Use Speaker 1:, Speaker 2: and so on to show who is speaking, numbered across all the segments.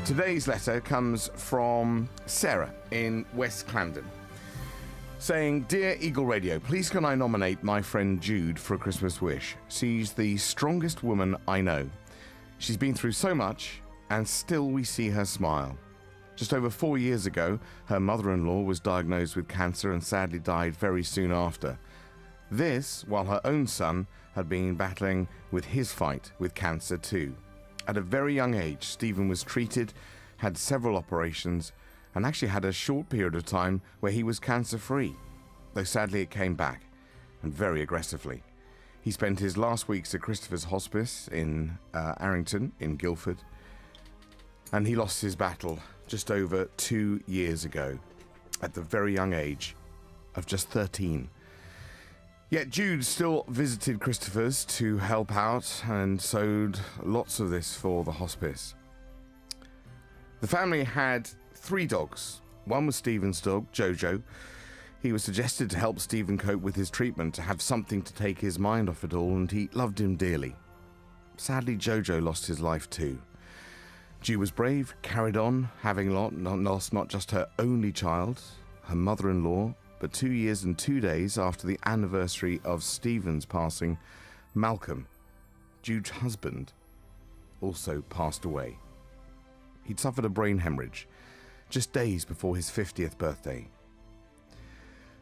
Speaker 1: Today's letter comes from Sarah in West Clarendon, saying, Dear Eagle Radio, please can I nominate my friend Jude for a Christmas wish? She's the strongest woman I know. She's been through so much, and still we see her smile. Just over 4 years ago, her mother-in-law was diagnosed with cancer and sadly died very soon after. This, while her own son had been battling with his fight with cancer too. At a very young age, Stephen was treated, had several operations, and actually had a short period of time where he was cancer-free, though sadly it came back, and very aggressively. He spent his last weeks at Christopher's Hospice in Arrington, in Guildford, and he lost his battle just over 2 years ago, at the very young age of just 13. Yet Jude still visited Christopher's to help out and sewed lots of this for the hospice. The family had 3 dogs. One was Stephen's dog, Jojo. He was suggested to help Stephen cope with his treatment, to have something to take his mind off it all, and he loved him dearly. Sadly, Jojo lost his life too. Jude was brave, carried on, having lost not just her only child, her mother-in-law, but 2 years and 2 days after the anniversary of Stephen's passing, Malcolm, Jude's husband, also passed away. He'd suffered a brain hemorrhage just days before his 50th birthday.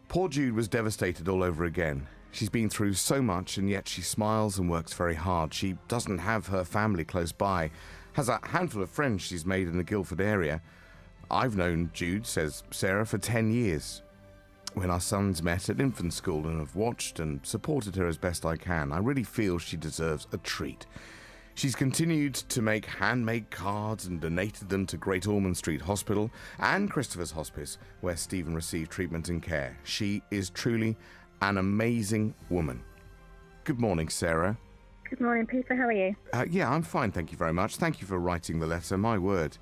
Speaker 1: Poor Jude was devastated all over again. She's been through so much, and yet she smiles and works very hard. She doesn't have her family close by, has a handful of friends she's made in the Guildford area. I've known Jude, says Sarah, for 10 years. When our sons met at infant school and have watched and supported her as best I can, I really feel she deserves a treat. She's continued to make handmade cards and donated them to Great Ormond Street Hospital and Christopher's Hospice, where Stephen received treatment and care. She is truly an amazing woman. Good morning, Sarah.
Speaker 2: Good morning, Peter. How are you?
Speaker 1: Yeah, I'm fine, thank you very much. Thank you for writing the letter, my word.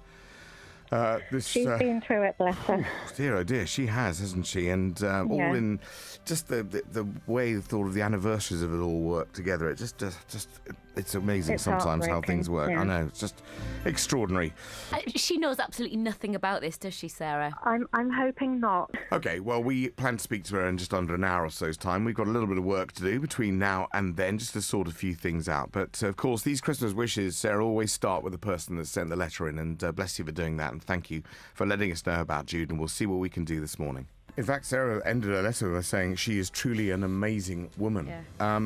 Speaker 2: She's been through it, bless her.
Speaker 1: Dear, oh dear, she has, hasn't she? And all in just the way the thought of the anniversaries of it all work together. It just it's amazing
Speaker 2: It's
Speaker 1: sometimes how things work.
Speaker 2: yeah.
Speaker 1: I know, it's just extraordinary.
Speaker 3: She knows absolutely nothing about this, does she, Sarah?
Speaker 2: I'm hoping not.
Speaker 1: Okay, well, we plan to speak to her in just under an hour or so's time. We've got a little bit of work to do between now and then, just to sort a few things out. But, of course, these Christmas wishes, Sarah, always start with the person that sent the letter in, and bless you for doing that, and thank you for letting us know about Jude, and we'll see what we can do this morning. In fact, Sarah ended her letter by saying she is truly an amazing woman.
Speaker 3: Yeah.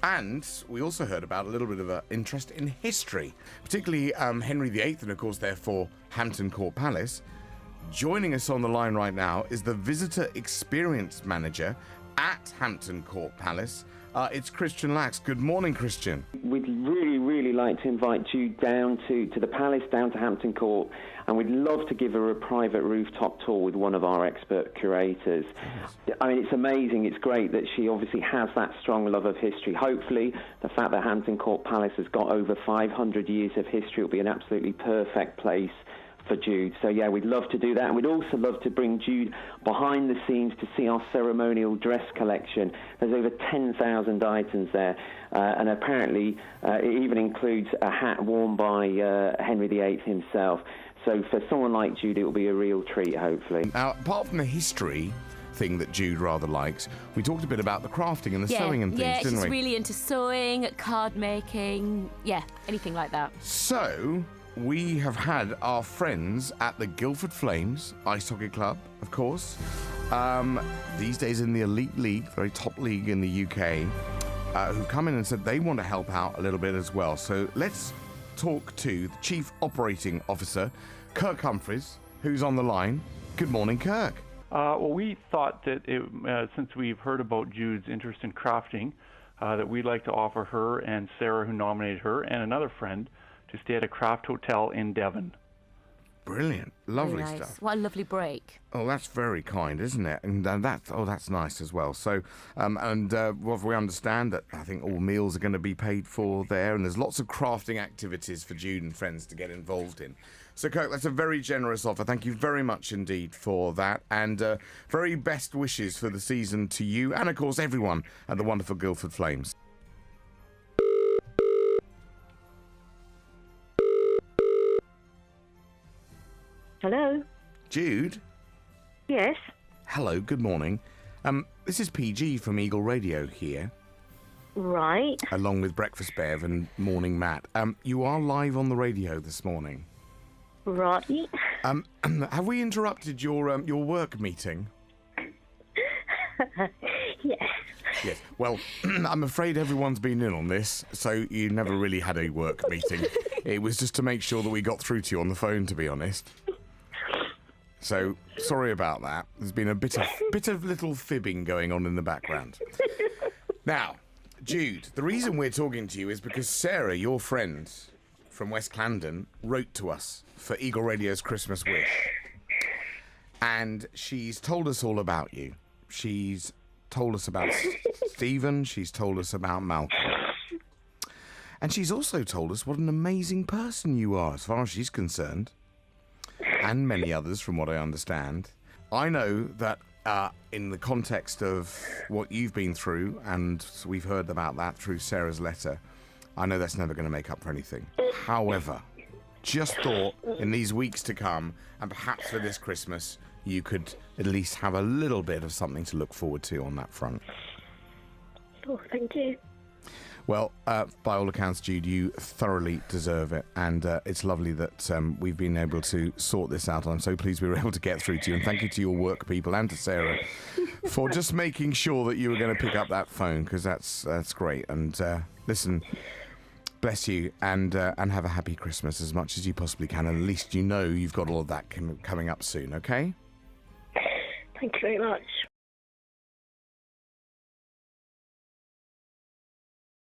Speaker 1: And we also heard about a little bit of an interest in history, particularly Henry VIII, and of course, therefore, Hampton Court Palace. Joining us on the line right now is the Visitor Experience Manager at Hampton Court Palace. It's Christian Lax. Good morning, Christian.
Speaker 4: We'd really like to invite Jude down to the Palace, down to Hampton Court, and we'd love to give her a private rooftop tour with one of our expert curators. Yes. I mean, it's amazing. It's great that she obviously has that strong love of history. Hopefully, the fact that Hampton Court Palace has got over 500 years of history will be an absolutely perfect place for Jude. So yeah, we'd love to do that, and we'd also love to bring Jude behind the scenes to see our ceremonial dress collection. There's over 10,000 items there, and apparently it even includes a hat worn by Henry VIII himself. So for someone like Jude, it will be a real treat, hopefully.
Speaker 1: Now, apart from the history thing that Jude rather likes, we talked a bit about the crafting and the sewing and things, didn't we?
Speaker 3: Yeah, she's really into sewing, card making, anything like that.
Speaker 1: So, we have had our friends at the Guildford Flames Ice Hockey Club, of course, these days in the Elite League, very top league in the UK, who've come in and said they want to help out a little bit as well. So let's talk to the Chief Operating Officer, Kirk Humphreys, who's on the line. Good morning, Kirk.
Speaker 5: Well, we thought that since we've heard about Jude's interest in crafting, that we'd like to offer her and Sarah, who nominated her, and another friend, to stay at a craft hotel in Devon.
Speaker 1: Brilliant. Lovely
Speaker 3: Very nice.
Speaker 1: stuff.
Speaker 3: What a lovely break.
Speaker 1: Oh, that's very kind, isn't it? And that's nice as well. So, well, we understand that I think all meals are going to be paid for there, and there's lots of crafting activities for Jude and friends to get involved in. So, Kirk, that's a very generous offer. Thank you very much indeed for that, and very best wishes for the season to you and, of course, everyone at the wonderful Guildford Flames.
Speaker 2: Hello?
Speaker 1: Jude?
Speaker 2: Yes?
Speaker 1: Hello, good morning. This is PG from Eagle Radio here,
Speaker 2: Right.
Speaker 1: along with Breakfast Bev and Morning Matt. You are live on the radio this morning.
Speaker 2: Right.
Speaker 1: Have we interrupted your work meeting?
Speaker 2: Yes.
Speaker 1: Yes. Well, I'm afraid everyone's been in on this, so you never really had a work meeting. It was just to make sure that we got through to you on the phone, to be honest. So, sorry about that. There's been a bit of little fibbing going on in the background. Now, Jude, the reason we're talking to you is because Sarah, your friend from West Clarendon, wrote to us for Eagle Radio's Christmas Wish. And she's told us all about you. She's told us about Stephen. She's told us about Malcolm. And she's also told us what an amazing person you are, as far as she's concerned. And many others, from what I understand. I know that in the context of what you've been through, and we've heard about that through Sarah's letter, I know that's never going to make up for anything. However, just thought in these weeks to come, and perhaps for this Christmas, you could at least have a little bit of something to look forward to on that front.
Speaker 2: Oh, thank you.
Speaker 1: Well, by all accounts, Jude, you thoroughly deserve it, and it's lovely that we've been able to sort this out. I'm so pleased we were able to get through to you, and thank you to your work people and to Sarah for just making sure that you were going to pick up that phone, because that's great. And listen, bless you, and have a happy Christmas as much as you possibly can. And at least you know you've got all of that coming up soon, okay?
Speaker 2: Thank you very much.